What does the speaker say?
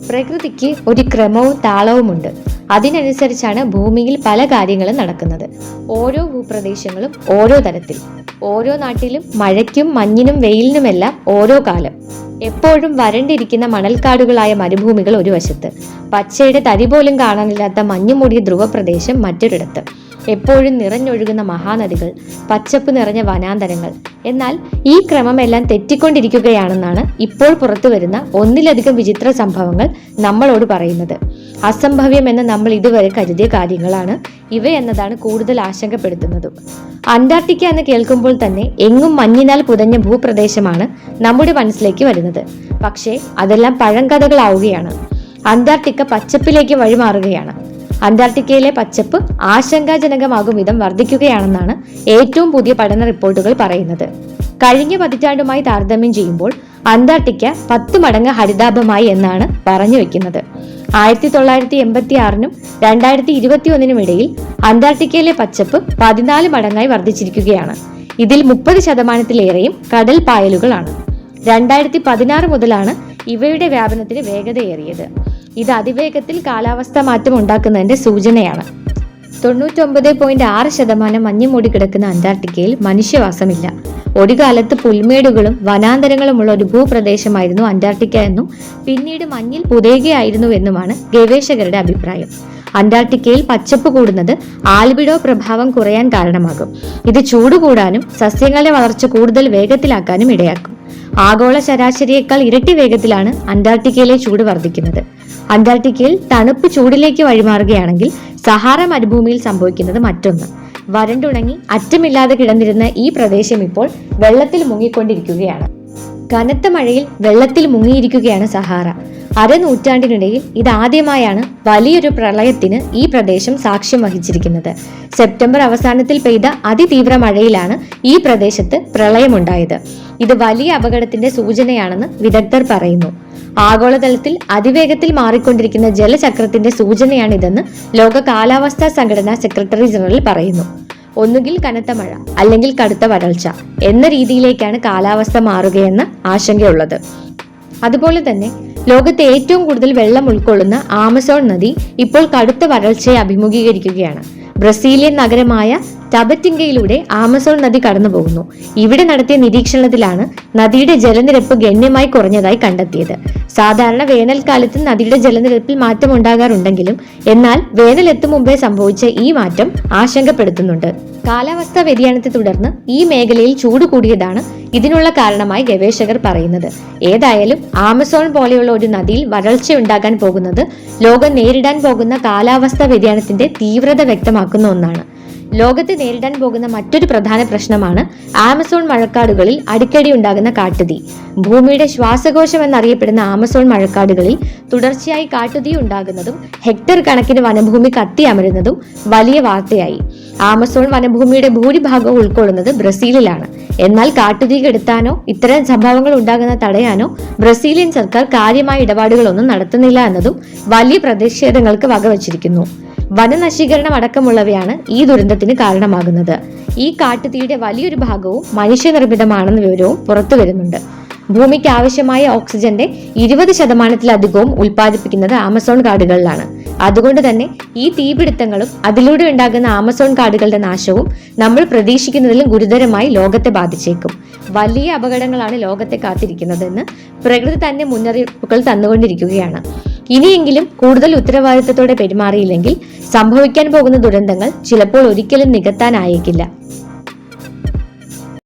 പ്രകൃതിക്ക് ഒരു ക്രമവും താളവുമുണ്ട്. അതിനനുസരിച്ചാണ് ഭൂമിയിൽ പല കാര്യങ്ങളും നടക്കുന്നത്. ഓരോ ഭൂപ്രദേശങ്ങളും ഓരോ തരത്തിൽ, ഓരോ നാട്ടിലും മഴയ്ക്കും മഞ്ഞിനും വെയിലിനുമെല്ലാം ഓരോ കാലം. എപ്പോഴും വരണ്ടിരിക്കുന്ന മണൽക്കാടുകളായ മരുഭൂമികൾ ഒരു വശത്ത്, പച്ചയുടെ തരി പോലും കാണാനില്ലാത്ത മഞ്ഞുമൂടിയ ധ്രുവപ്രദേശം മറ്റൊരിടത്ത്, എപ്പോഴും നിറഞ്ഞൊഴുകുന്ന മഹാനദികൾ, പച്ചപ്പ് നിറഞ്ഞ വനാന്തരങ്ങൾ. എന്നാൽ ഈ ക്രമമെല്ലാം തെറ്റിക്കൊണ്ടിരിക്കുകയാണെന്നാണ് ഇപ്പോൾ പുറത്തു വരുന്ന ഒന്നിലധികം വിചിത്ര സംഭവങ്ങൾ നമ്മളോട് പറയുന്നത്. അസംഭവ്യമെന്ന് നമ്മൾ ഇതുവരെ കരുതിയ കാര്യങ്ങളാണ് ഇവയെന്നതാണ് കൂടുതൽ ആശങ്കപ്പെടുത്തുന്നതും. അന്റാർട്ടിക്ക എന്ന് കേൾക്കുമ്പോൾ തന്നെ എങ്ങും മഞ്ഞിനാൽ പുതഞ്ഞ ഭൂപ്രദേശമാണ് നമ്മുടെ മനസ്സിലേക്ക് വരുന്നത്. പക്ഷേ അതെല്ലാം പഴങ്കഥകളാവുകയാണ്. അന്റാർട്ടിക്ക പച്ചപ്പിലേക്ക് വഴിമാറുകയാണ്. അന്റാർട്ടിക്കയിലെ പച്ചപ്പ് ആശങ്കാജനകമാകും വിധം വർദ്ധിക്കുകയാണെന്നാണ് ഏറ്റവും പുതിയ പഠന റിപ്പോർട്ടുകൾ പറയുന്നത്. കഴിഞ്ഞ പതിറ്റാണ്ടുമായി താരതമ്യം ചെയ്യുമ്പോൾ അന്റാർട്ടിക്ക 10 മടങ്ങ് ഹരിതാഭമായി എന്നാണ് പറഞ്ഞു വെക്കുന്നത്. 1986 2021 ഇടയിൽ അന്റാർട്ടിക്കയിലെ പച്ചപ്പ് 14 മടങ്ങായി വർദ്ധിച്ചിരിക്കുകയാണ്. ഇതിൽ 30% കടൽ പായലുകളാണ്. 2016 മുതലാണ് ഇവയുടെ വ്യാപനത്തിന് വേഗതയേറിയത്. ഇത് അതിവേഗത്തിൽ കാലാവസ്ഥാ മാറ്റം ഉണ്ടാക്കുന്നതിന്റെ സൂചനയാണ്. 99.6% മഞ്ഞ് മൂടിക്കിടക്കുന്ന അന്റാർട്ടിക്കയിൽ മനുഷ്യവാസമില്ല. ഒരു കാലത്ത് പുൽമേടുകളും വനാന്തരങ്ങളുമുള്ള ഒരു ഭൂപ്രദേശമായിരുന്നു അന്റാർട്ടിക്ക എന്നും പിന്നീട് മഞ്ഞിൽ പുതയുകയായിരുന്നു എന്നുമാണ് ഗവേഷകരുടെ അഭിപ്രായം. അന്റാർട്ടിക്കയിൽ പച്ചപ്പ് കൂടുന്നത് ആൽബിഡോ പ്രഭാവം കുറയാൻ കാരണമാകും. ഇത് ചൂട് കൂടാനും സസ്യങ്ങളുടെ വളർച്ച കൂടുതൽ വേഗത്തിലാക്കാനും ഇടയാക്കും. ആഗോള ശരാശരിയേക്കാൾ ഇരട്ടി വേഗത്തിലാണ് അന്റാർട്ടിക്കയിലെ ചൂട് വർദ്ധിക്കുന്നത്. അന്റാർട്ടിക്കയിൽ തണുപ്പ് ചൂടിലേക്ക് വഴിമാറുകയാണെങ്കിൽ സഹാറ മരുഭൂമിയിൽ സംഭവിക്കുന്നത് മറ്റൊന്ന്. വരണ്ടുണങ്ങി അറ്റമില്ലാതെ കിടന്നിരുന്ന ഈ പ്രദേശം ഇപ്പോൾ വെള്ളത്തിൽ മുങ്ങിക്കൊണ്ടിരിക്കുകയാണ്. കനത്ത മഴയിൽ വെള്ളത്തിൽ മുങ്ങിയിരിക്കുകയാണ് സഹാറ. അരനൂറ്റാണ്ടിനിടയിൽ ഇതാദ്യമായാണ് വലിയൊരു പ്രളയത്തിന് ഈ പ്രദേശം സാക്ഷ്യം വഹിച്ചിരിക്കുന്നത്. സെപ്റ്റംബർ അവസാനത്തിൽ പെയ്ത അതിതീവ്ര മഴയിലാണ് ഈ പ്രദേശത്ത് പ്രളയമുണ്ടായത്. ഇത് വലിയ അപകടത്തിന്റെ സൂചനയാണെന്ന് വിദഗ്ധർ പറയുന്നു. ആഗോളതലത്തിൽ അതിവേഗത്തിൽ മാറിക്കൊണ്ടിരിക്കുന്ന ജലചക്രത്തിന്റെ സൂചനയാണിതെന്ന് ലോക കാലാവസ്ഥാ സംഘടന സെക്രട്ടറി ജനറൽ പറയുന്നു. ഒന്നുകിൽ കനത്ത മഴ അല്ലെങ്കിൽ കടുത്ത വരൾച്ച എന്ന രീതിയിലേക്കാണ് കാലാവസ്ഥ മാറുകയെന്ന് ആശങ്കയുള്ളത്. അതുപോലെ തന്നെ ലോകത്തെ ഏറ്റവും കൂടുതൽ വെള്ളം ഉൾക്കൊള്ളുന്ന ആമസോൺ നദി ഇപ്പോൾ കടുത്ത വരൾച്ചയെ അഭിമുഖീകരിക്കുകയാണ്. ബ്രസീലിയൻ നഗരമായ ടബറ്റിങ്കയിലൂടെ ആമസോൺ നദി കടന്നു പോകുന്നു. ഇവിടെ നടത്തിയ നിരീക്ഷണത്തിലാണ് നദിയുടെ ജലനിരപ്പ് ഗണ്യമായി കുറഞ്ഞതായി കണ്ടെത്തിയത്. സാധാരണ വേനൽക്കാലത്ത് നദിയുടെ ജലനിരപ്പിൽ മാറ്റം ഉണ്ടാകാറുണ്ടെങ്കിലും എന്നാൽ വേനലെത്തും മുമ്പേ സംഭവിച്ച ഈ മാറ്റം ആശങ്കപ്പെടുത്തുന്നുണ്ട്. കാലാവസ്ഥാ വ്യതിയാനത്തെ തുടർന്ന് ഈ മേഖലയിൽ ചൂട് കൂടിയതാണ് ഇതിനുള്ള കാരണമായി ഗവേഷകർ പറയുന്നത്. ഏതായാലും ആമസോൺ പോലെയുള്ള ഒരു നദിയിൽ വരൾച്ച ഉണ്ടാകാൻ പോകുന്നത് ലോകം നേരിടാൻ പോകുന്ന കാലാവസ്ഥാ വ്യതിയാനത്തിന്റെ തീവ്രത വ്യക്തമാക്കുന്ന ഒന്നാണ്. ലോകത്ത് നേരിടാൻ പോകുന്ന മറ്റൊരു പ്രധാന പ്രശ്നമാണ് ആമസോൺ മഴക്കാടുകളിൽ അടിക്കടി ഉണ്ടാകുന്ന കാട്ടുതീ. ഭൂമിയുടെ ശ്വാസകോശം എന്നറിയപ്പെടുന്ന ആമസോൺ മഴക്കാടുകളിൽ തുടർച്ചയായി കാട്ടുതീ ഉണ്ടാകുന്നതും ഹെക്ടർ കണക്കിന് വനഭൂമി കത്തിയമരുന്നതും വലിയ വാർത്തയായി. ആമസോൺ വനഭൂമിയുടെ ഭൂരിഭാഗവും ഉൾക്കൊള്ളുന്നത് ബ്രസീലിലാണ്. എന്നാൽ കാട്ടുതീ കെടുത്താനോ ഇത്തരം സംഭവങ്ങൾ ഉണ്ടാകുന്ന തടയാനോ ബ്രസീലിയൻ സർക്കാർ കാര്യമായ ഇടപാടുകളൊന്നും നടത്തുന്നില്ല എന്നതും വലിയ പ്രതിഷേധങ്ങൾക്ക് വകവച്ചിരിക്കുന്നു. വനനശീകരണം അടക്കമുള്ളവയാണ് ഈ ദുരന്തത്തിന് കാരണമാകുന്നത്. ഈ കാട്ടുതീയുടെ വലിയൊരു ഭാഗവും മനുഷ്യനിർമ്മിതമാണെന്ന വിവരവും പുറത്തു വരുന്നുണ്ട്. ഭൂമിക്ക് ആവശ്യമായ ഓക്സിജന്റെ 20%-ലധികവും ഉൽപ്പാദിപ്പിക്കുന്നത് ആമസോൺ കാടുകളിലാണ്. അതുകൊണ്ട് തന്നെ ഈ തീപിടുത്തങ്ങളും അതിലൂടെ ഉണ്ടാകുന്ന ആമസോൺ കാടുകളുടെ നാശവും നമ്മൾ പ്രതീക്ഷിക്കുന്നതിലും ഗുരുതരമായി ലോകത്തെ ബാധിച്ചേക്കും. വലിയ അപകടങ്ങളാണ് ലോകത്തെ കാത്തിരിക്കുന്നതെന്ന് പ്രകൃതി തന്നെ മുന്നറിയിപ്പുകൾ തന്നുകൊണ്ടിരിക്കുകയാണ്. ഇനിയെങ്കിലും കൂടുതൽ ഉത്തരവാദിത്തത്തോടെ പെരുമാറിയില്ലെങ്കിൽ സംഭവിക്കാൻ പോകുന്ന ദുരന്തങ്ങൾ ചിലപ്പോൾ ഒരിക്കലും നികത്താനായേക്കില്ല.